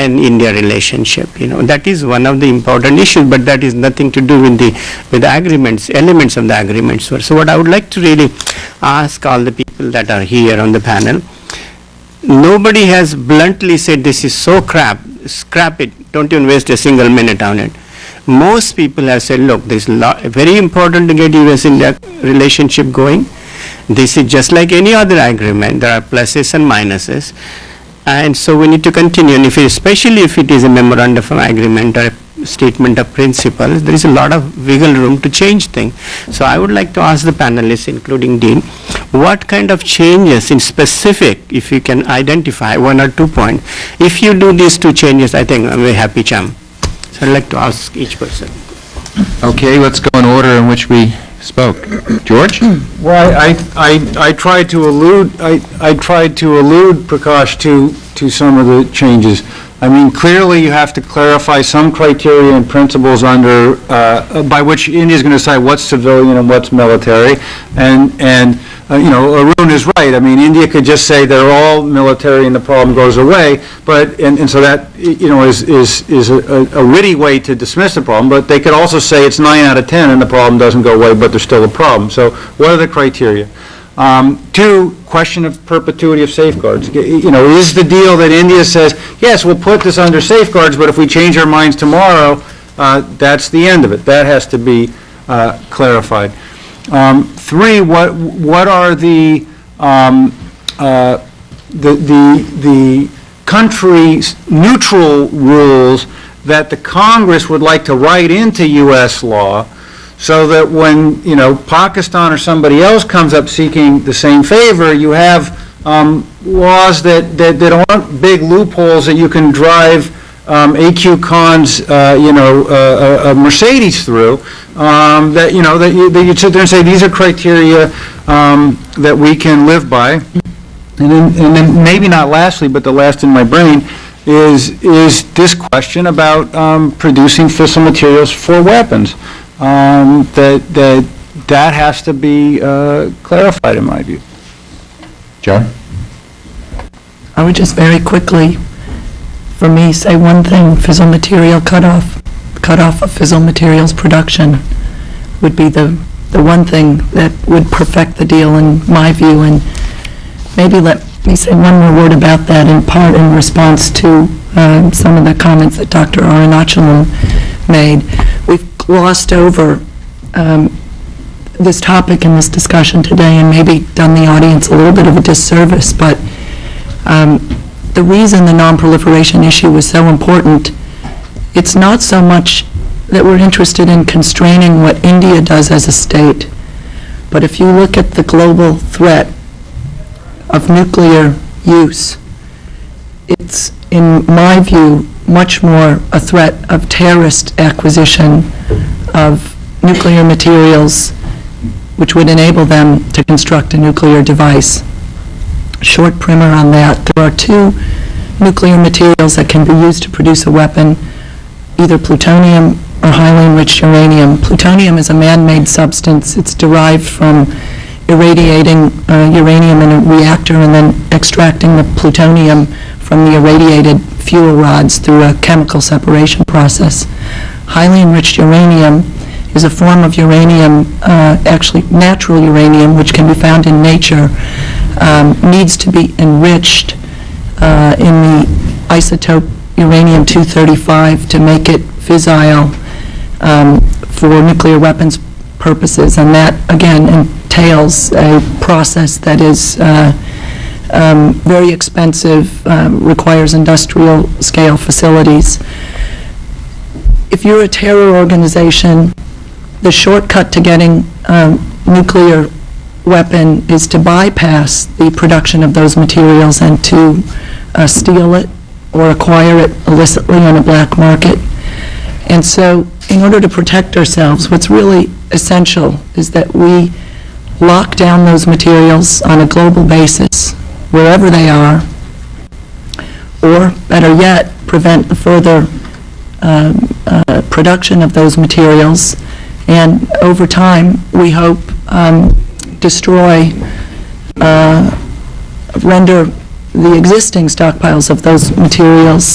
and India relationship. That is one of the important issues, but that is nothing to do with the agreements, elements of the agreements. So what I would like to really ask all the people that are here on the panel, nobody has bluntly said this is so crap, scrap it, don't even waste a single minute on it. Most people have said, look, this is very important to get US-India relationship going. This is just like any other agreement. There are pluses and minuses. And so we need to continue. And especially if it is a memorandum of agreement or a statement of principles, there is a lot of wiggle room to change things. So I would like to ask the panelists, including Dean, what kind of changes in specific, if you can identify 1 or 2 points, if you do these 2 changes, I think I'm very happy, Cham. So I'd like to ask each person. Okay, let's go in order in which we spoke. George? Well, I tried to allude, Prakash, to some of the changes. I mean, clearly you have to clarify some criteria and principles under, by which India is going to decide what's civilian and what's military. And Arun is right. I mean, India could just say they're all military and the problem goes away. But, and so that, is a witty way to dismiss the problem. But they could also say it's 9 out of 10 and the problem doesn't go away, but there's still a problem. So what are the criteria? 2, question of perpetuity of safeguards. Is the deal that India says, yes, we'll put this under safeguards, but if we change our minds tomorrow, that's the end of it. That has to be clarified. 3, what are the country's neutral rules that the Congress would like to write into U.S. law, so that when, Pakistan or somebody else comes up seeking the same favor, you have laws that aren't big loopholes that you can drive AQ Khan's, a Mercedes through, that you sit there and say, these are criteria that we can live by. And then maybe not lastly, but the last in my brain, is this question about producing fissile materials for weapons. That has to be clarified in my view. John? I would just very quickly, for me, say one thing: fissile material cutoff of fissile materials production would be the one thing that would perfect the deal in my view. And maybe let me say one more word about that, in part in response to some of the comments that Dr. Arunachalam made. We've glossed over this topic in this discussion today and maybe done the audience a little bit of a disservice, but the reason the non-proliferation issue was so important, it's not so much that we're interested in constraining what India does as a state, but if you look at the global threat of nuclear use, it's, in my view, much more a threat of terrorist acquisition of nuclear materials which would enable them to construct a nuclear device. Short primer on that: there are 2 nuclear materials that can be used to produce a weapon, either plutonium or highly enriched uranium. Plutonium is a man-made substance. It's derived from irradiating uranium in a reactor and then extracting the plutonium from the irradiated fuel rods through a chemical separation process. Highly enriched uranium is a form of uranium, actually natural uranium, which can be found in nature, needs to be enriched in the isotope uranium-235 to make it fissile for nuclear weapons purposes, and that again entails a process that is very expensive, requires industrial scale facilities. If you're a terror organization, the shortcut to getting nuclear weapon is to bypass the production of those materials and to steal it or acquire it illicitly on a black market. And so in order to protect ourselves, what's really essential is that we lock down those materials on a global basis, wherever they are, or better yet, prevent the further production of those materials, and over time, we hope, destroy, render the existing stockpiles of those materials